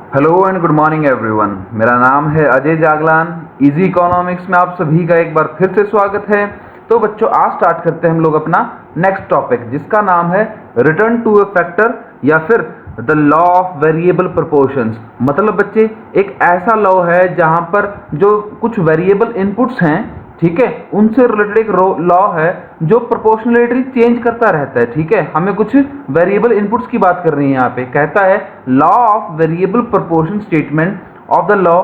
Hello and good morning everyone. मेरा नाम है अजय जागलान। इजी इकोनॉमिक्स में आप सभी का एक बार फिर से स्वागत है। तो बच्चों, आज स्टार्ट करते हैं हम लोग अपना नेक्स्ट टॉपिक, जिसका नाम है रिटर्न टू ए फैक्टर या फिर the law of variable proportions. मतलब बच्चे, एक ऐसा लॉ है जहां पर जो कुछ वेरिएबल इनपुट्स हैं, ठीक है, उनसे रिलेटेड एक लॉ है जो प्रोपोर्शनलिटी चेंज करता रहता है। ठीक है, हमें कुछ वेरिएबल इनपुट्स की बात करनी है। यहाँ पे कहता है law of variable proportion statement of the law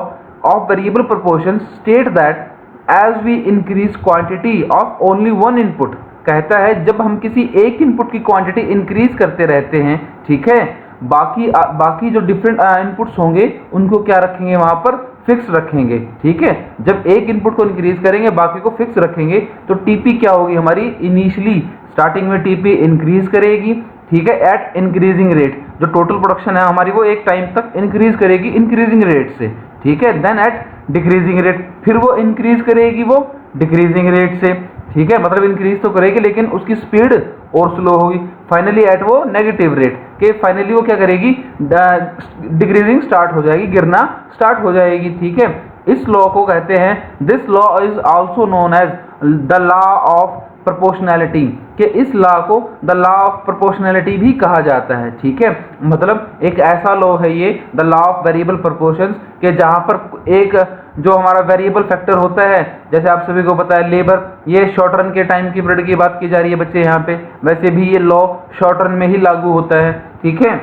of variable proportion state that as we increase quantity of only one input. कहता है जब हम किसी एक इनपुट की क्वांटिटी इंक्रीज करते रहते हैं, ठीक है, बाकी जो डिफरेंट इनपुट्स होंगे उनको क्या रखेंगे, वहां पर फिक्स रखेंगे। ठीक है, जब एक इनपुट को इंक्रीज करेंगे बाकी को फिक्स रखेंगे तो टीपी क्या होगी हमारी, इनिशियली स्टार्टिंग में टीपी इंक्रीज करेगी, ठीक है, एट इंक्रीजिंग रेट। जो टोटल प्रोडक्शन है हमारी वो एक टाइम तक इंक्रीज करेगी इंक्रीजिंग रेट से, ठीक है। देन एट डिक्रीजिंग रेट, फिर वो इंक्रीज करेगी वो डिक्रीजिंग रेट से, ठीक है, मतलब इंक्रीज तो करेगी लेकिन उसकी स्पीड और स्लो होगी। फाइनली एट वो नेगेटिव रेट के फाइनली वो क्या करेगी, डिक्रीजिंग स्टार्ट हो जाएगी, गिरना स्टार्ट हो जाएगी। ठीक है, इस लॉ को कहते हैं, this law is also known as the law of proportionality, कि इस लॉ को द लॉ ऑफ प्रोपोर्शनैलिटी भी कहा जाता है। ठीक है, मतलब एक ऐसा लॉ है ये, the law of variable proportions, के जहां पर एक जो हमारा वेरिएबल फैक्टर होता है, जैसे आप सभी को पता है लेबर, ये शॉर्ट रन के टाइम की पीरियड की बात की जा रही है बच्चे यहाँ पे, वैसे भी ये लॉ शॉर्ट रन में ही लागू होता है। ठीक है,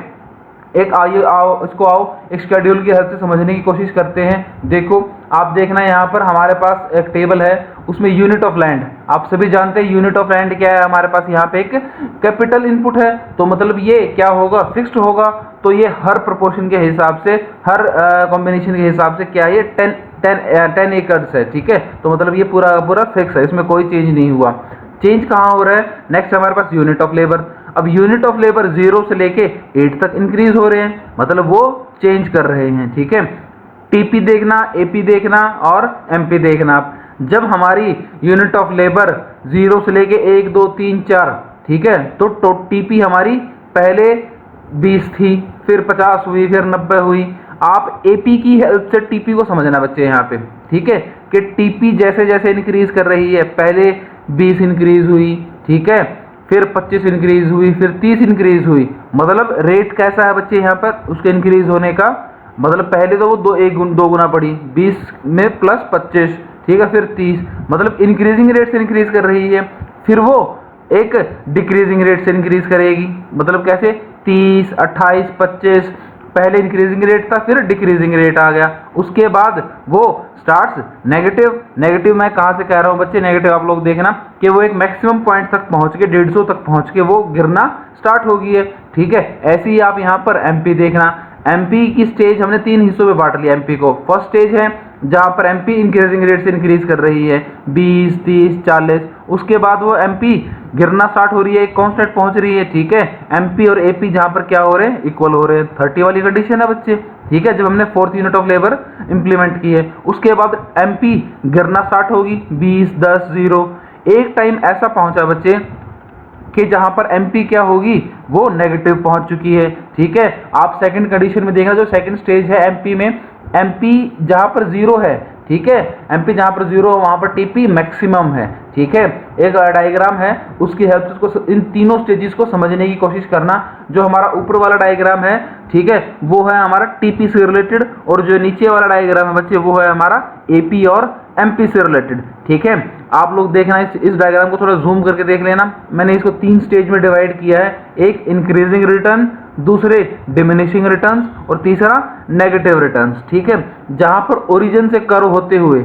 एक आओ एक शेड्यूल की हेल्प से समझने की कोशिश करते हैं। देखो, आप देखना यहाँ पर हमारे पास एक टेबल है, उसमें यूनिट ऑफ लैंड, आप सभी जानते हैं यूनिट ऑफ लैंड क्या है। हमारे पास यहाँ पे एक कैपिटल इनपुट है, तो मतलब ये क्या होगा, फिक्स्ड होगा। तो ये हर प्रोपोर्शन के हिसाब से, हर कॉम्बिनेशन के हिसाब से क्या है, 10 एकर्स है। ठीक है, तो मतलब ये पूरा पूरा फिक्स है, इसमें कोई चेंज नहीं हुआ। चेंज कहाँ हो रहा है, नेक्स्ट हमारे पास यूनिट ऑफ लेबर। अब यूनिट ऑफ लेबर 0 से लेके 8 तक इंक्रीज हो रहे हैं, मतलब वो चेंज कर रहे हैं। ठीक है, टीपी देखना, एपी देखना और एमपी देखना। जब हमारी यूनिट ऑफ लेबर 0 से लेके 1 2 3 4, ठीक है, तो टीपी हमारी पहले 20 थी, फिर 50 हुई, फिर 90 हुई। आप एपी की हेल्प से टीपी को समझना बच्चे यहाँ पे, ठीक है, कि टीपी जैसे जैसे इंक्रीज कर रही है, पहले 20 इंक्रीज हुई, ठीक है, फिर 25 इंक्रीज हुई, फिर 30 इंक्रीज हुई। मतलब रेट कैसा है बच्चे यहाँ पर उसके इंक्रीज होने का, मतलब पहले तो वो दो गुना पड़ी, 20 में प्लस 25, ठीक है, फिर 30, मतलब इंक्रीजिंग रेट से इंक्रीज कर रही है। फिर वो एक डिक्रीजिंग रेट से इंक्रीज करेगी, मतलब कैसे, 30 28 25, पहले इंक्रीजिंग रेट था, फिर डिक्रीजिंग रेट आ गया, उसके बाद वो स्टार्ट्स नेगेटिव। नेगेटिव मैं कहाँ से कह रहा हूँ बच्चे, नेगेटिव आप लोग देखना कि वो एक मैक्सिमम पॉइंट तक पहुंच के 150 तक पहुंच के वो गिरना स्टार्ट हो गई है। ठीक है, ऐसे ही आप यहाँ पर एमपी देखना। एमपी की स्टेज हमने 3 हिस्सों में बांट लिया एमपी को। फर्स्ट स्टेज है जहां पर एमपी इंक्रीजिंग रेट से इंक्रीज कर रही है, 20 30 40, उसके बाद वो एमपी गिरना स्टार्ट हो रही है, एक कांस्टेंट पहुंच रही है। ठीक है, एमपी और एपी जहां पर क्या हो रहे हैं, इक्वल हो रहे हैं। 30 वाली कंडीशन है बच्चे, ठीक है, जब हमने 4th unit of labour implement की है। उसके बाद एमपी गिरना स्टार्ट होगी, 20 10 0। एक टाइम ऐसा पहुंचा बच्चे कि जहां पर एमपी क्या होगी, वो नेगेटिव पहुंच चुकी है। ठीक है, आप सेकंड कंडीशन में देखना, जो सेकंड स्टेज है एमपी में, एमपी जहां पर 0 है, ठीक है, एमपी जहां पर 0 है वहां पर टीपी मैक्सिमम है। ठीक है, एक डायग्राम है, उसकी हेल्प से उसको इन तीनों स्टेजेस को समझने की कोशिश करना। जो हमारा ऊपर वाला डायग्राम है, ठीक है, वो है हमारा टीपी से रिलेटेड, और जो नीचे वाला डायग्राम है बच्चे वो है हमारा एपी और एमपी से रिलेटेड। ठीक है, आप लोग देखना, इस डायग्राम को थोड़ा जूम करके देख लेना। मैंने इसको 3 स्टेज में डिवाइड किया है, एक इंक्रीजिंग रिटर्न, दूसरे डिमिनिशिंग रिटर्न्स और तीसरा नेगेटिव रिटर्न्स। ठीक है, जहां पर ओरिजिन से कर्व होते हुए,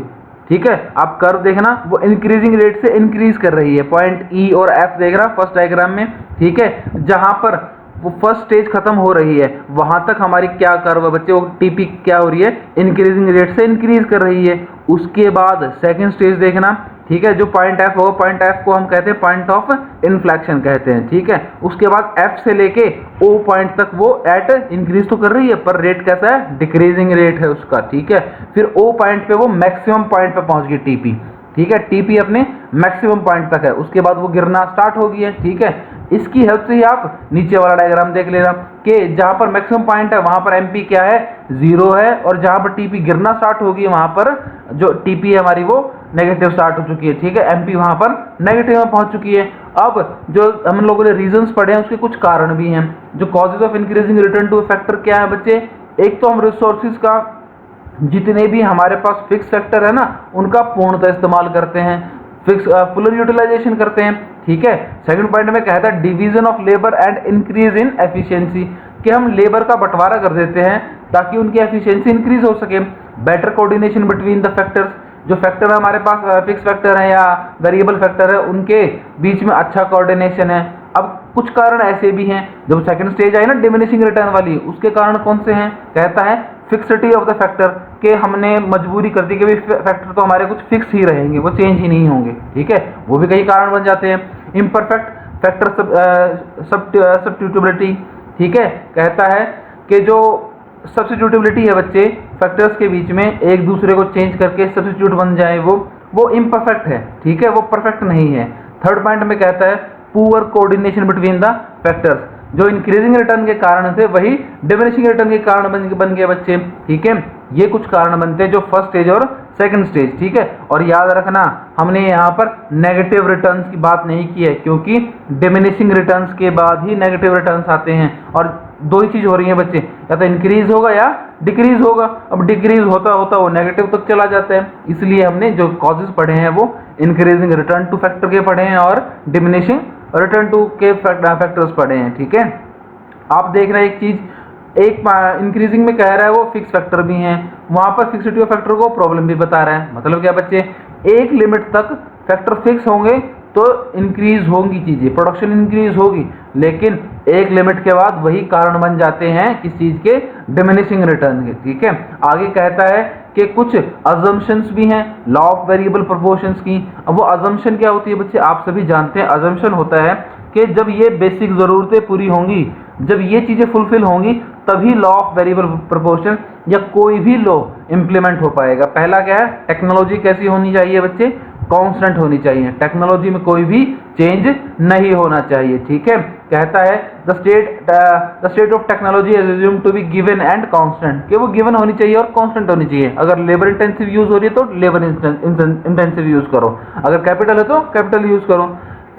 ठीक है, आप कर्व देखना, वो इंक्रीजिंग रेट से इंक्रीज कर रही है, पॉइंट ई और एफ देख रहा फर्स्ट डायग्राम में। ठीक है, जहां पर वो फर्स्ट स्टेज खत्म हो रही है वहां तक हमारी क्या कर्व है बच्चे, वो टीपी क्या हो रही है, इंक्रीजिंग रेट से इंक्रीज कर रही है। उसके बाद सेकंड स्टेज देखना, ठीक है, जो पॉइंट एफ होगा, पॉइंट एफ को हम कहते हैं पॉइंट ऑफ इन्फ्लेक्शन कहते हैं। ठीक है, उसके बाद एफ से लेके ओ पॉइंट तक वो एट इंक्रीज तो कर रही है पर रेट कैसा है, डिक्रीजिंग रेट है उसका। ठीक है, फिर ओ पॉइंट पे वो मैक्सिमम पॉइंट पे पहुंच गई टीपी। ठीक है, टीपी अपने मैक्सिमम पॉइंट तक है, उसके बाद वो गिरना स्टार्ट हो गई है। ठीक है, इसकी हेल्प से ही आप नीचे वाला डायग्राम देख लेना कि जहां पर मैक्सिमम पॉइंट है वहां पर एमपी क्या है, 0 है, और जहां पर टीपी गिरना स्टार्ट होगी वहां पर जो टीपी है हमारी वो नेगेटिव स्टार्ट हो चुकी है, ठीक है, एमपी वहां पर नेगेटिव में पहुंच चुकी है। अब जो हम लोगों ने रीजंस पढ़े हैं उसके कुछ कारण भी हैं। जो causes of increasing return two factor क्या है बच्चे, एक तो हम रिसोर्सेज का जितने भी हमारे पास फिक्स फैक्टर है ना उनका पूर्णतः इस्तेमाल करते हैं, फिक्स फुल यूटिलाइजेशन करते हैं, ठीक है। सेकंड पॉइंट में कहता है division of labour and increase in efficiency, कि हम लेबर का बंटवारा कर देते हैं ताकि उनकी एफिशिएंसी इंक्रीज हो सके। Better coordination between the factors, जो फैक्टर हमारे पास फिक्स फैक्टर है या वेरिएबल फैक्टर है उनके बीच में अच्छा कोऑर्डिनेशन है। अब कुछ कारण ऐसे भी हैं, जब सेकंड स्टेज आई ना डिमिनिशिंग रिटर्न वाली, उसके कारण कौन से हैं, कहता है फिक्सिटी ऑफ द फैक्टर, के हमने मजबूरी कर दी कि भाई फैक्टर तो हमारे कुछ फिक्स ही रहेंगे, वो चेंज ही नहीं होंगे, ठीक है, वो भी कई कारण बन जाते हैं। इम्परफेक्ट फैक्टर सब्स्टिट्यूटेबिलिटी, ठीक है, कहता है कि जो सब्स्टिट्यूटेबिलिटी है बच्चे फैक्टर्स के बीच में एक दूसरे को चेंज करके सब्स्टिट्यूट बन जाए वो इम्परफेक्ट है, ठीक है, वो परफेक्ट नहीं है। थर्ड पॉइंट में कहता है poor coordination between the factors, जो इंक्रीजिंग रिटर्न के कारण थे वही डिमिनिशिंग रिटर्न के कारण बन गए बच्चे, ठीक है। ये कुछ कारण बनते हैं जो फर्स्ट स्टेज और सेकंड स्टेज, ठीक है। और याद रखना हमने यहाँ पर नेगेटिव रिटर्न्स की बात नहीं की है क्योंकि डिमिनिशिंग रिटर्न्स के बाद ही नेगेटिव रिटर्न्स आते हैं, और दो ही चीज हो रही है बच्चे, या तो इंक्रीज होगा या डिक्रीज होगा। अब डिक्रीज होता होता वो नेगेटिव तक चला जाता है, इसलिए हमने जो कॉजेज पढ़े हैं वो इंक्रीजिंग रिटर्न टू फैक्टर के पढ़े हैं और डिमिनिशिंग रिटर्न टू के फैक्टर्स पढ़े हैं, ठीक है। आप देख रहे हैं एक चीज, एक इंक्रीजिंग में कह रहा है वो फिक्स फैक्टर भी हैं, वहां पर फिक्सिटी ऑफ फैक्टर को प्रॉब्लम भी बता रहा है। मतलब क्या बच्चे, एक लिमिट तक फैक्टर फिक्स होंगे तो इंक्रीज होंगी चीजें, प्रोडक्शन इंक्रीज होगी, लेकिन एक लिमिट के बाद वही कारण बन जाते हैं किस चीज के, डिमिनिशिंग रिटर्न के, ठीक है। आगे कहता है कि कुछ अजम्पशंस भी हैं लॉ ऑफ वेरिएबल प्रोपोर्शंस की। अब वो अजम्पशन क्या होती है बच्चे, आप सभी जानते हैं, अजम्पशन होता है कि जब ये बेसिक जरूरतें पूरी होंगी, जब ये चीजें फुलफिल होंगी तभी लॉ ऑफ वेरिएबल प्रोपोर्शन या कोई भी लॉ इंप्लीमेंट हो पाएगा। पहला क्या है, टेक्नोलॉजी कैसी होनी चाहिए बच्चे, कांस्टेंट होनी चाहिए, टेक्नोलॉजी में कोई भी चेंज नहीं होना चाहिए, ठीक है। कहता है the state of technology is assumed to be given and constant, कि वो गिवन होनी चाहिए और कांस्टेंट होनी चाहिए। अगर लेबर इंटेंसिव यूज हो रही है तो लेबर इंटेंसिव यूज करो, अगर कैपिटल है तो कैपिटल यूज करो।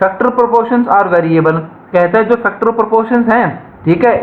फैक्टर प्रोपोर्शंस आर वेरिएबल, कहता है जो फैक्टर प्रोपोर्शंस हैं, ठीक है,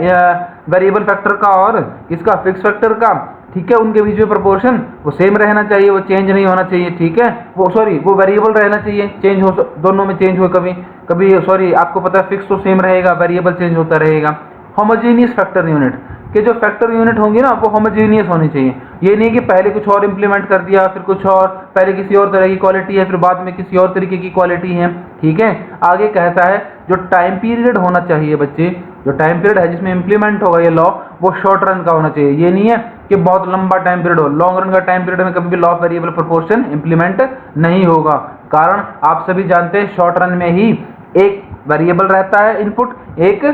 वेरिएबल फैक्टर का और इसका फिक्स फैक्टर का, ठीक है, उनके बीच में प्रोपोर्शन वो सेम रहना चाहिए, वो चेंज नहीं होना चाहिए, ठीक है, वो वेरिएबल रहना चाहिए, चेंज हो दोनों में चेंज हो कभी कभी, आपको पता है फिक्स तो सेम रहेगा, वेरिएबल चेंज होता रहेगा। होमोजेनियस फैक्टर यूनिट, कि जो फैक्टर यूनिट होंगी ना वो होमोजेनियस होनी चाहिए, ये नहीं कि पहले कुछ और इंप्लीमेंट कर दिया फिर कुछ और, पहले किसी और तरह की क्वालिटी है फिर बाद में किसी और तरीके की क्वालिटी है, ठीक है। आगे कहता है जो टाइम पीरियड होना चाहिए बच्चे, जो टाइम पीरियड है जिसमें इंप्लीमेंट होगा ये लॉ वो शॉर्ट रन का होना चाहिए, ये नहीं है कि बहुत लंबा टाइम पीरियड हो, लॉन्ग रन का टाइम पीरियड में कभी भी law of variable proportion implement नहीं होगा। कारण आप सभी जानते हैं शॉर्ट रन में ही एक वेरिएबल रहता है इनपुट, एक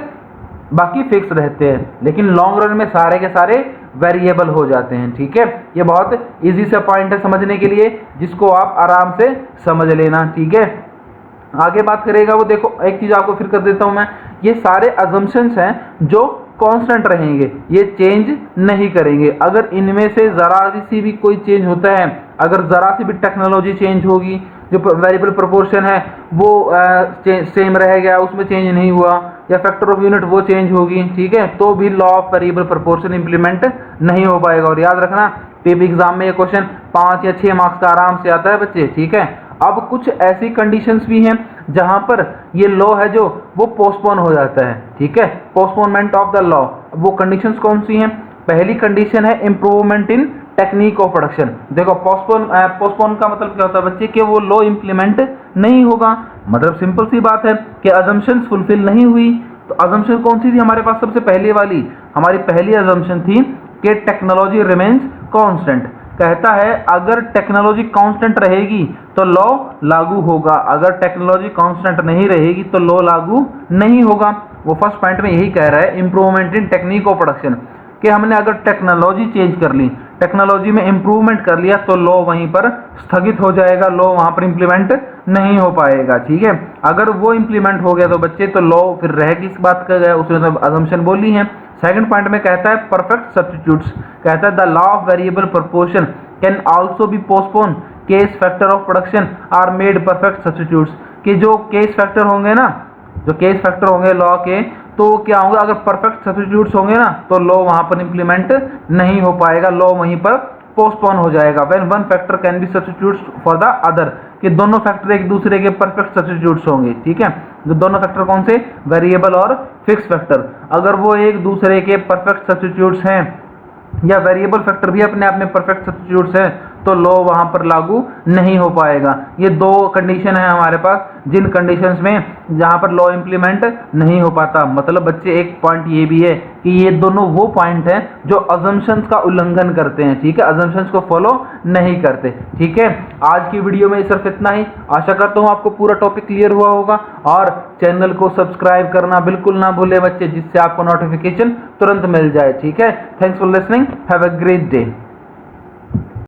बाकी फिक्स रहते हैं, लेकिन लॉन्ग रन में सारे के सारे वेरिएबल हो जाते हैं, ठीक है। ये बहुत इजी सा पॉइंट है समझने के लिए, जिसको आप आराम से समझ लेना, ठीक है। आगे बात करेगा वो, देखो एक चीज आपको फिर कर देता हूं मैं, ये सारे अजम्पशंस हैं जो कांस्टेंट रहेंगे, ये चेंज नहीं करेंगे। अगर इनमें से जरा सी भी कोई चेंज होता है, अगर जरा सी भी टेक्नोलॉजी चेंज होगी, जो वेरिएबल प्रोपोर्शन है वो सेम रह गया, उसमें चेंज नहीं हुआ, या फैक्टर ऑफ यूनिट वो चेंज होगी, ठीक है, तो भी law of variable proportion implement नहीं हो पाएगा। और याद रखना पीपी एग्जाम में ये क्वेश्चन 5 या 6 मार्क्स का आराम से आता है बच्चे, ठीक है। अब कुछ ऐसी कंडीशंस भी हैं जहां पर ये लॉ है जो वो पोस्टपोन हो जाता है, ठीक है, पोस्टपोनमेंट ऑफ द लॉ। वो कंडीशंस कौन सी हैं, पहली कंडीशन है improvement in technique of production. देखो पोस्टपोन का मतलब क्या होता है बच्चे, कि वो लॉ इंप्लीमेंट नहीं होगा, मतलब सिंपल सी बात है कि अजम्पशंस फुलफिल नहीं हुई। तो अजम्पशन कौन सी थी हमारे पास, सबसे पहले वाली हमारी पहली अजम्पशन थी कि टेक्नोलॉजी रिमेन्स कांस्टेंट। कहता है अगर टेक्नोलॉजी कांस्टेंट रहेगी तो लॉ लागू होगा, अगर टेक्नोलॉजी कांस्टेंट नहीं रहेगी तो लॉ लागू नहीं होगा। वो फर्स्ट पॉइंट में यही कह रहा है, improvement in technique of production, कि हमने अगर टेक्नोलॉजी चेंज कर ली, टेक्नोलॉजी में इंप्रूवमेंट कर लिया तो लॉ वहीं पर स्थगित हो जाएगा, लॉ वहां पर इंप्लीमेंट नहीं हो पाएगा। ठीक है, अगर वो इंप्लीमेंट हो गया तो बच्चे तो लॉ फिर रह किस बात का गया, उसने तो अजम्पशन बोली है। सेकंड पॉइंट में कहता है परफेक्ट सब्स्टिट्यूट्स, कहता है the law of variable proportion can also be postpone case factor of production are made perfect substitutes, कि जो केस फैक्टर होंगे ना, जो केस फैक्टर होंगे लॉ के, तो क्या होगा, अगर परफेक्ट सब्स्टिट्यूट्स होंगे ना तो लॉ वहां पर इंप्लीमेंट नहीं हो पाएगा, लॉ वहीं पर पोस्टपोन हो जाएगा। When one factor can be substitutes for the other, कि दोनों फैक्टर एक दूसरे के परफेक्ट सब्स्टिट्यूट्स होंगे। ठीक है, जो दोनों फैक्टर कौन से, वेरिएबल और फिक्स फैक्टर, अगर वो एक दूसरे के परफेक्ट सब्स्टिट्यूट्स हैं या वेरिएबल फैक्टर भी अपने आप में परफेक्ट सब्स्टिट्यूट्स हैं तो लॉ वहां पर लागू नहीं हो पाएगा। ये दो कंडीशन है हमारे पास, जिन कंडीशंस में जहां पर लॉ इंप्लीमेंट नहीं हो पाता। मतलब बच्चे एक पॉइंट ये भी है कि ये दोनों वो पॉइंट हैं जो अजम्पशंस का उल्लंघन करते हैं। ठीक है, अजम्पशंस को फॉलो नहीं करते। ठीक है, आज की वीडियो में सिर्फ इतना ही। आशा करता हूं आपको पूरा टॉपिक क्लियर हुआ होगा, और चैनल को सब्सक्राइब करना बिल्कुल ना भूले बच्चे, जिससे आपको नोटिफिकेशन तुरंत मिल जाए। ठीक है, thanks for listening, have a great day.